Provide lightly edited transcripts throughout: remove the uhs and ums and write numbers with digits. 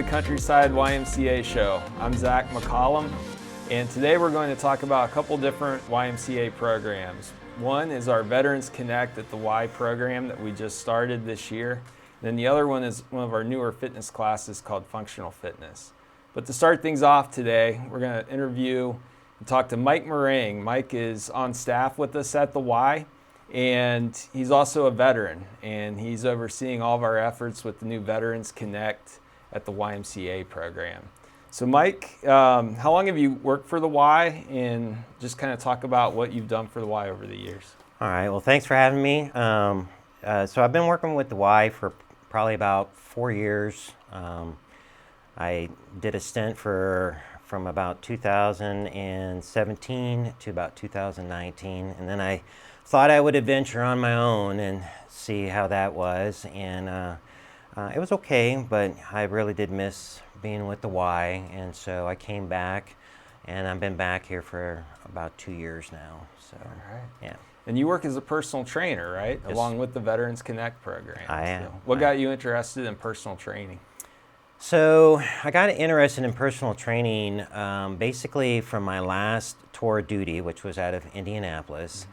the Countryside YMCA show. I'm Zach McCollum, and today we're going to talk about a couple different YMCA programs. One is our Veterans Connect at the Y program that we just started this year. Then the other one is one of our newer fitness classes called Functional Fitness. But to start things off today, we're going to interview and talk to Mike Meringue. Mike is on staff with us at the Y, and he's also a veteran, and he's overseeing all of our efforts with the new Veterans Connect at the YMCA program. So Mike, how long have you worked for the Y, and just kind of talk about what you've done for the Y over the years? All right, well, thanks for having me. So I've been working with the Y for probably about 4 years. I did a stint from about 2017 to about 2019, and then I thought I would adventure on my own and see how that was, and it was okay, but I really did miss being with the Y, and so I came back, and I've been back here for about 2 years now. So, all right. Yeah. And you work as a personal trainer, right? Yes. Along with the Veterans Connect program. I am. So what got you interested in personal training? So I got interested in personal training basically from my last tour of duty, which was out of Indianapolis.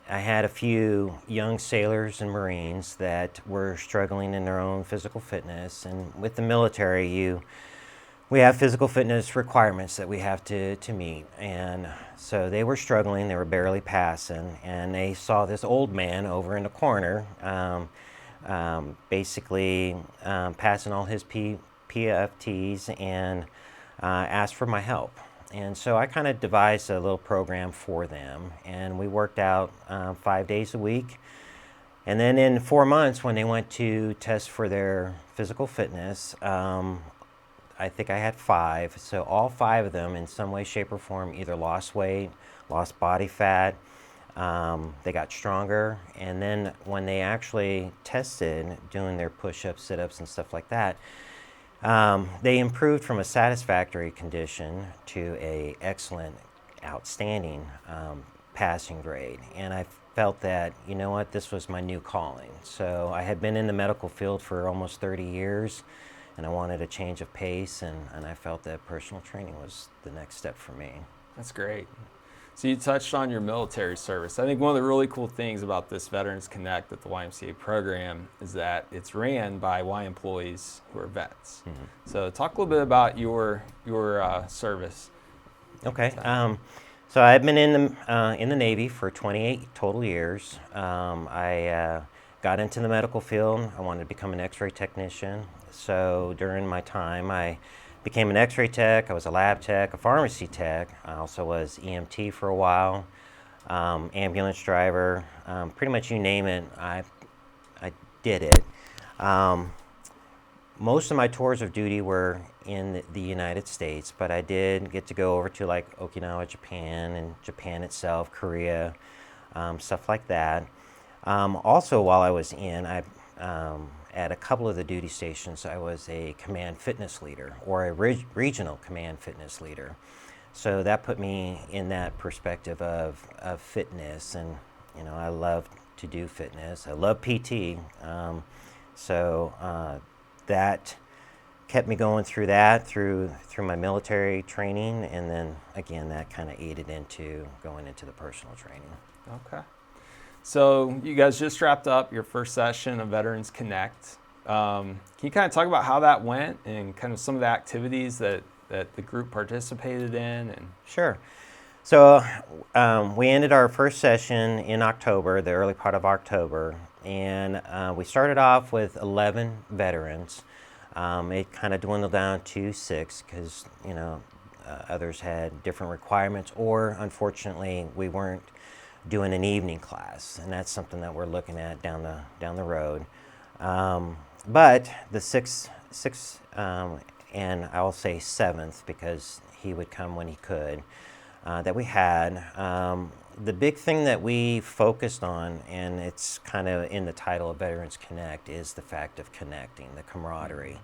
I had a few young sailors and Marines that were struggling in their own physical fitness, and with the military, we have physical fitness requirements that we have to meet, and so they were struggling. They were barely passing, and they saw this old man over in the corner basically passing all his PFTs, and asked for my help. And so I kind of devised a little program for them, and we worked out 5 days a week. And then in 4 months, when they went to test for their physical fitness, I think I had 5. So all 5 of them, in some way, shape, or form, either lost weight, lost body fat, they got stronger. And then when they actually tested doing their push-ups, sit-ups, and stuff like that, they improved from a satisfactory condition to a excellent, outstanding passing grade. And I felt that, you know what, this was my new calling. So I had been in the medical field for almost 30 years, and I wanted a change of pace, and I felt that personal training was the next step for me. That's great. So you touched on your military service. I think one of the really cool things about this Veterans Connect at the YMCA program is that it's ran by Y employees who are vets. Mm-hmm. So talk a little bit about your service. Okay. So I've been in the Navy for 28 total years. I got into the medical field. I wanted to become an X-ray technician. So during my time, I became an X-ray tech. I was a lab tech, a pharmacy tech. I also was EMT for a while, ambulance driver. Pretty much you name it, I did it. Most of my tours of duty were in the United States, but I did get to go over to like Okinawa, Japan, and Japan itself, Korea, stuff like that. Also, while I was at a couple of the duty stations, I was a command fitness leader, or a regional command fitness leader. So that put me in that perspective of fitness, and I love to do fitness. I love PT, so that kept me going through my military training, and then again that kind of aided into going into the personal training. Okay. So you guys just wrapped up your first session of Veterans Connect. Can you kind of talk about how that went and kind of some of the activities that the group participated in? And Sure. So we ended our first session in October, the early part of October, and we started off with 11 veterans. It kind of dwindled down to 6 because others had different requirements, or unfortunately we weren't doing an evening class, and that's something that we're looking at down the road. But the sixth, and I'll say 7th because he would come when he could, that we had, the big thing that we focused on, and it's kind of in the title of Veterans Connect, is the fact of connecting, the camaraderie,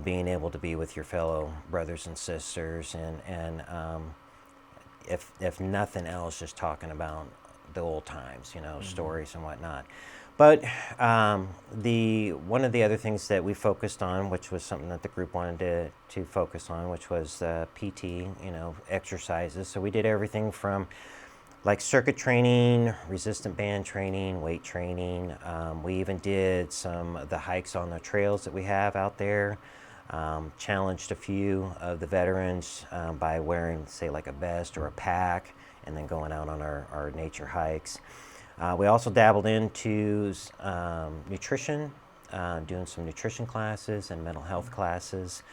being able to be with your fellow brothers and sisters, and if nothing else, just talking about the old times, stories and whatnot. But one of the other things that we focused on, which was something that the group wanted to focus on, which was PT, exercises. So we did everything from like circuit training, resistant band training, weight training. We even did some of the hikes on the trails that we have out there. Challenged a few of the veterans by wearing, say, like a vest or a pack, and then going out on our nature hikes. We also dabbled into nutrition, doing some nutrition classes and mental health classes.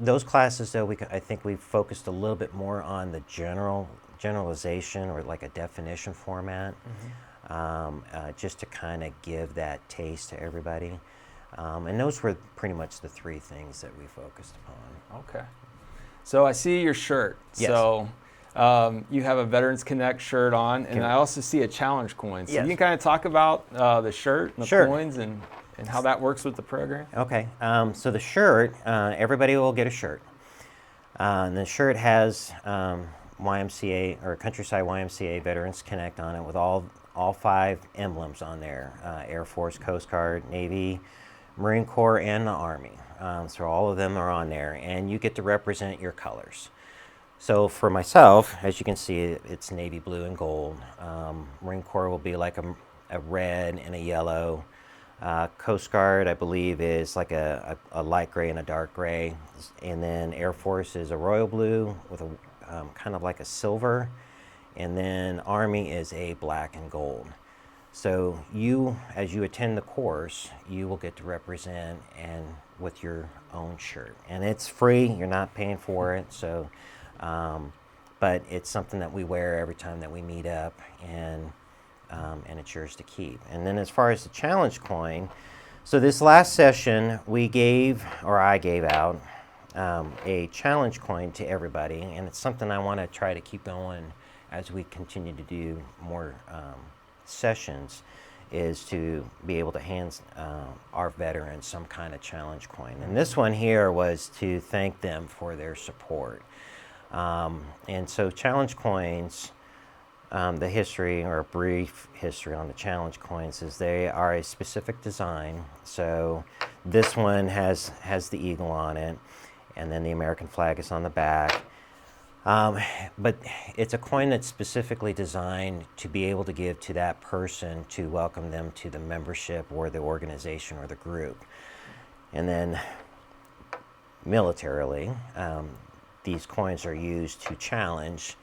Those classes, though, I think we focused a little bit more on the generalization or like a definition format, just to kind of give that taste to everybody. And those were pretty much the three things that we focused upon. Okay. So I see your shirt. Yes. So you have a Veterans Connect shirt on, and I also see a challenge coin. So Yes. you can kind of talk about the shirt and the Sure. coins and how that works with the program? Okay. So the shirt, everybody will get a shirt. And the shirt has YMCA or Countryside YMCA Veterans Connect on it with all 5 emblems on there: Air Force, Coast Guard, Navy, Marine Corps, and the Army. So all of them are on there, and you get to represent your colors. So for myself, as you can see, it's navy blue and gold. Marine Corps will be like a red and a yellow. Coast Guard, I believe, is like a light gray and a dark gray. And then Air Force is a royal blue with a kind of like a silver. And then Army is a black and gold. So you, as you attend the course, you will get to represent and with your own shirt. And it's free, you're not paying for it. So, but it's something that we wear every time that we meet up, and it's yours to keep. And then as far as the challenge coin, so this last session I gave out a challenge coin to everybody, and it's something I want to try to keep going as we continue to do more sessions, is to be able to hand our veterans some kind of challenge coin. And this one here was to thank them for their support. And so challenge coins, the history, or a brief history on the challenge coins, is they are a specific design. So this one has the eagle on it, and then the American flag is on the back. But it's a coin that's specifically designed to be able to give to that person to welcome them to the membership or the organization or the group. And then militarily, these coins are used to challenge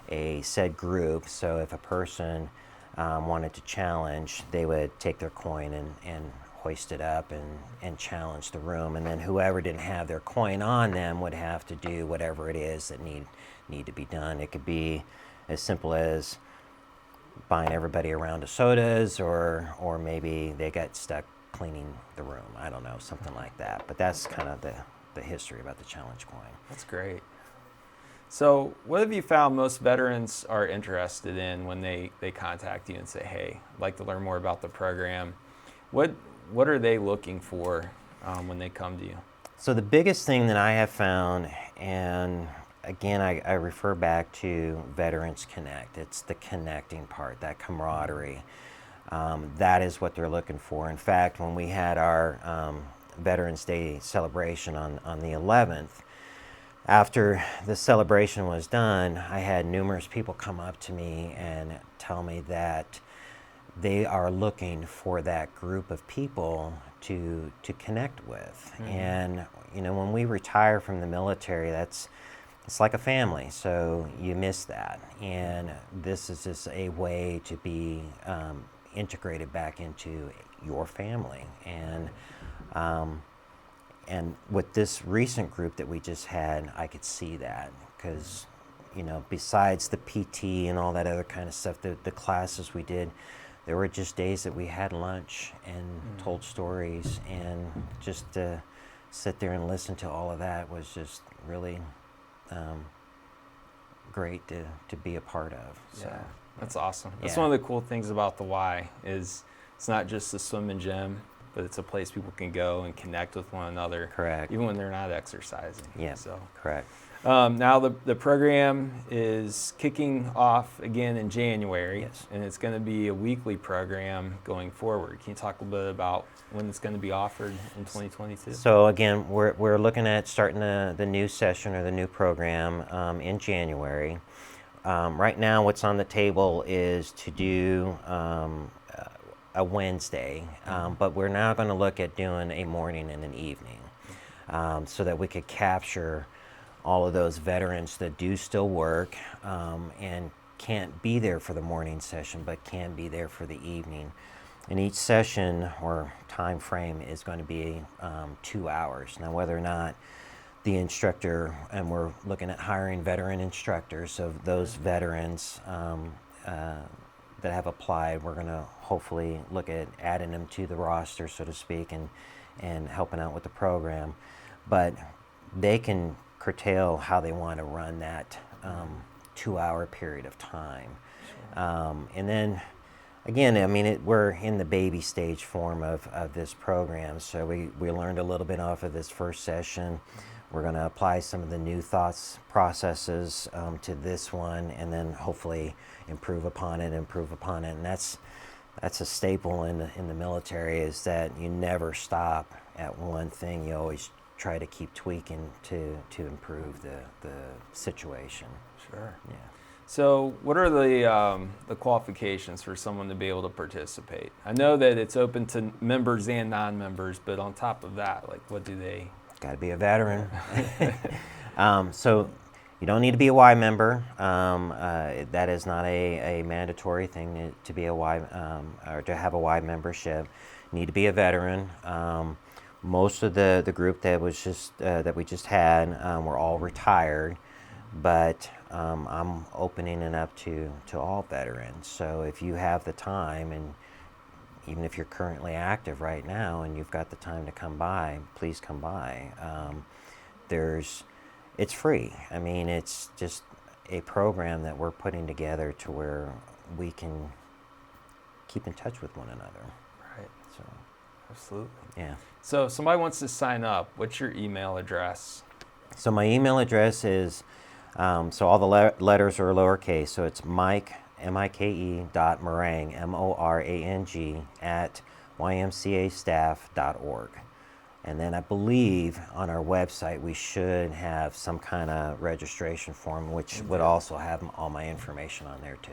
a said group. So if a person wanted to challenge, they would take their coin and hoist it up and challenge the room. And then whoever didn't have their coin on them would have to do whatever it is that need to be done. It could be as simple as buying everybody a round of sodas, or maybe they got stuck cleaning the room. I don't know, something like that. But that's kind of the history about the challenge coin. That's great. So what have you found most veterans are interested in when they contact you and say, hey, I'd like to learn more about the program? What are they looking for when they come to you? So the biggest thing that I have found, and again, I refer back to Veterans Connect. It's the connecting part, that camaraderie. That is what they're looking for. In fact, when we had our Veterans Day celebration on the 11th, after the celebration was done, I had numerous people come up to me and tell me that they are looking for that group of people to connect with. Mm-hmm. And when we retire from the military, it's like a family, so you miss that. And this is just a way to be integrated back into your family. And with this recent group that we just had, I could see that, because besides the PT and all that other kind of stuff, the classes we did, there were just days that we had lunch and told stories, and just to sit there and listen to all of that was just really great to be a part of. So, yeah, that's awesome. That's yeah. one of the cool things about the Y is it's not just a swim and gym, but it's a place people can go and connect with one another. Correct. Even when they're not exercising. Yeah, so correct. Now the program is kicking off again in January, Yes. and it's going to be a weekly program going forward. Can you talk a little bit about when it's going to be offered in 2022? So again, we're looking at starting the new session or the new program in January. Right now, what's on the table is to do a Wednesday, but we're now going to look at doing a morning and an evening, so that we could capture all of those veterans that do still work and can't be there for the morning session, but can be there for the evening. And each session or time frame is going to be 2 hours. Now, whether or not the instructor, and we're looking at hiring veteran instructors, so those veterans that have applied, we're going to hopefully look at adding them to the roster, so to speak, and helping out with the program. But they can curtail how they want to run that 2 hour period of time. And then again, I mean, we're in the baby stage form of this program, so we learned a little bit off of this first session. We're going to apply some of the new thoughts, processes to this one, and then hopefully improve upon it. And that's a staple in the military, is that you never stop at one thing. You always try to keep tweaking to improve the situation. Sure. Yeah. So what are the qualifications for someone to be able to participate? I know that it's open to members and non-members, but on top of that, like, what do they? Got to be a veteran. So you don't need to be a Y member. That is not a mandatory thing to be a Y or to have a Y membership. You need to be a veteran. Most of the group that was just that we just had were all retired, but I'm opening it up to all veterans. So if you have the time, and even if you're currently active right now and you've got the time to come by, please come by. It's free. I mean, it's just a program that we're putting together to where we can keep in touch with one another. Right. So, Absolutely. yeah. So if somebody wants to sign up, what's your email address? So my email address is, so all the letters are lowercase, so it's Mike, M-I-K-E, .Morang, M-O-R-A-N-G, at ymcastaff.org. And then I believe on our website we should have some kind of registration form, which would also have all my information on there too.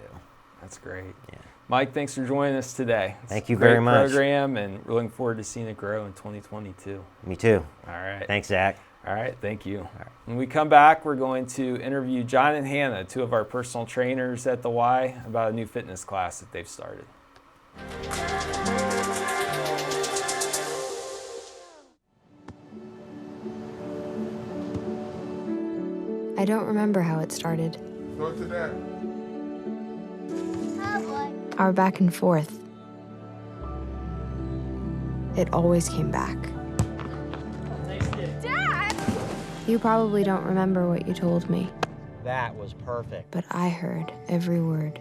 That's great. Yeah. Mike, thanks for joining us today. Thank you very much. Great program, and we're looking forward to seeing it grow in 2022. Me too. All right. Thanks, Zach. All right, thank you. When we come back, we're going to interview John and Hannah, two of our personal trainers at the Y, about a new fitness class that they've started. I don't remember how it started. Go to that. Our back and forth. It always came back. Dad! You probably don't remember what you told me, That was perfect. but I heard every word.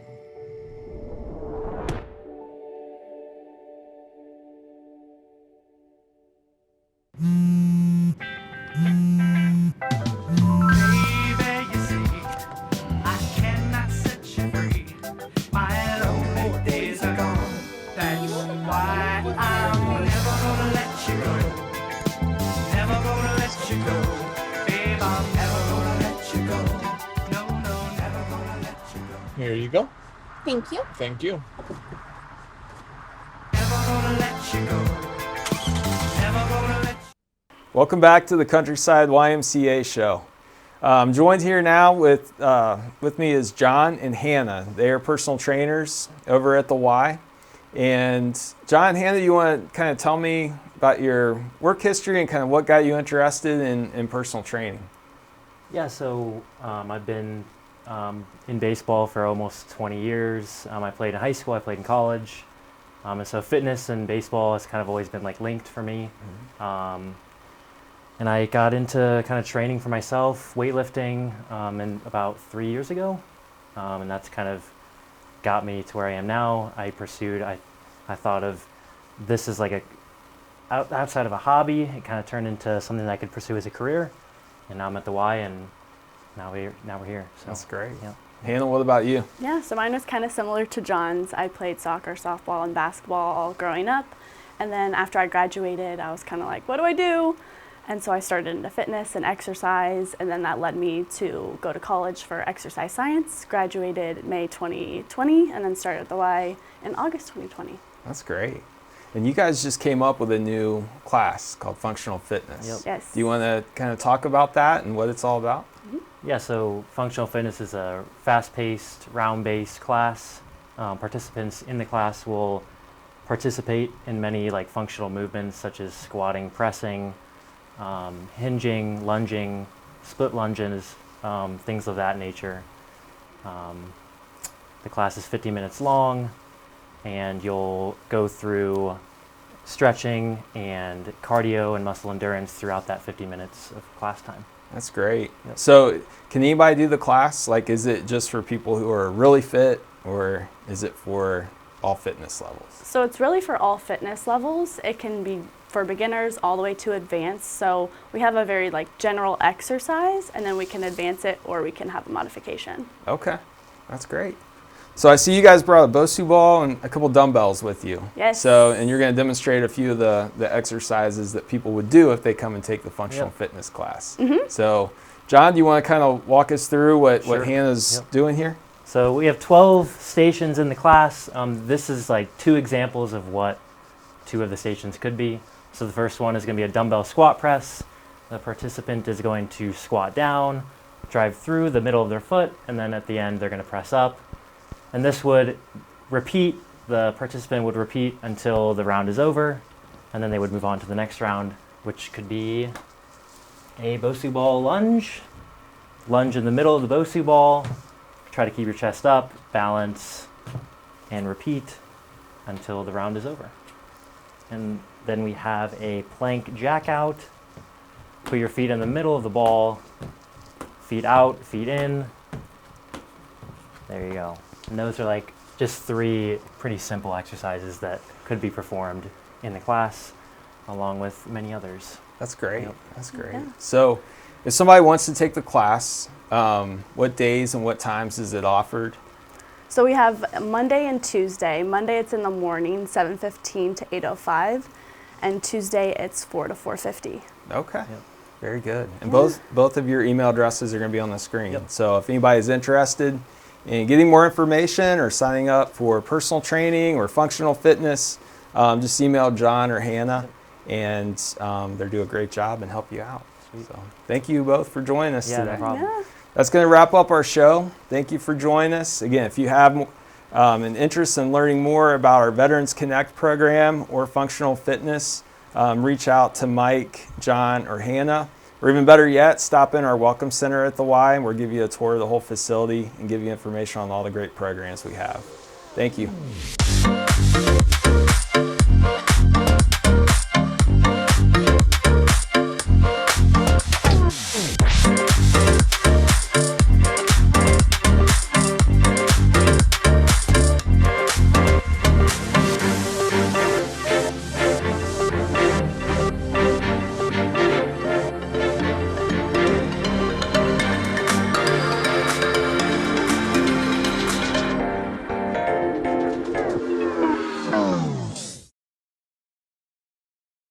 Here you go. Thank you. Thank you. Welcome back to the Countryside YMCA show. I'm joined here now with me is John and Hannah. They are personal trainers over at the Y. And John, Hannah, you want to kind of tell me about your work history and kind of what got you interested in personal training? Yeah, so I've been in baseball for almost 20 years. I played in high school, I played in college. And so fitness and baseball has kind of always been like linked for me. Mm-hmm. And I got into kind of training for myself, weightlifting, and about 3 years ago. And that's kind of got me to where I am now. I thought of this as like outside of a hobby. It kind of turned into something that I could pursue as a career. And now I'm at the Y, and now we're here. So That's great. Yeah. Hannah, what about you? Yeah, so mine was kind of similar to John's. I played soccer, softball, and basketball all growing up. And then after I graduated, I was kind of like, what do I do? And so I started into fitness and exercise, and then that led me to go to college for exercise science. Graduated May 2020, and then started at the Y in August 2020. That's great. And you guys just came up with a new class called Functional Fitness. Yep. Yes. Do you want to kind of talk about that and what it's all about? Yeah, so functional fitness is a fast-paced, round-based class. Participants in the class will participate in many like functional movements such as squatting, pressing, hinging, lunging, split lunges, things of that nature. The class is 50 minutes long, and you'll go through stretching and cardio and muscle endurance throughout that 50 minutes of class time. That's great. Yep. So can anybody do the class? Like, is it just for people who are really fit, or is it for all fitness levels? So it's really for all fitness levels. It can be for beginners all the way to advanced. So we have a very like general exercise, and then we can advance it or we can have a modification. Okay, that's great. So I see you guys brought a Bosu ball and a couple dumbbells with you. Yes. So, and you're going to demonstrate a few of the exercises that people would do if they come and take the functional Yep. fitness class. So, John, do you want to kind of walk us through what Sure. Hannah's Yep. doing here? So we have 12 stations in the class. This is like 2 examples of what 2 of the stations could be. So the first one is going to be a dumbbell squat press. The participant is going to squat down, drive through the middle of their foot, and then at the end they're going to press up. And this would repeat, the participant would repeat until the round is over, and then they would move on to the next round, which could be a Bosu ball lunge. Lunge in the middle of the Bosu ball. Try to keep your chest up, balance, and repeat until the round is over. And then we have a plank jack out. Put your feet in the middle of the ball, feet out, feet in. There you go. And those are like just 3 pretty simple exercises that could be performed in the class, along with many others. That's great. Yep. That's great. Yeah. So, if somebody wants to take the class, what days and what times is it offered? So we have Monday and Tuesday. Monday it's in the morning, 7:15 to 8:05, and Tuesday it's 4 to 4:50. Okay. Yep. Very good. And both of your email addresses are going to be on the screen. Yep. So if anybody's interested in getting more information or signing up for personal training or functional fitness, just email John or Hannah, and they'll do a great job and help you out. Sweet. So thank you both for joining us Yeah, today. no problem. Yeah. That's going to wrap up our show. Thank you for joining us. Again, if you have an interest in learning more about our Veterans Connect program or functional fitness, reach out to Mike, John, or Hannah. Or even better yet, stop in our Welcome Center at the Y, and we'll give you a tour of the whole facility and give you information on all the great programs we have. Thank you.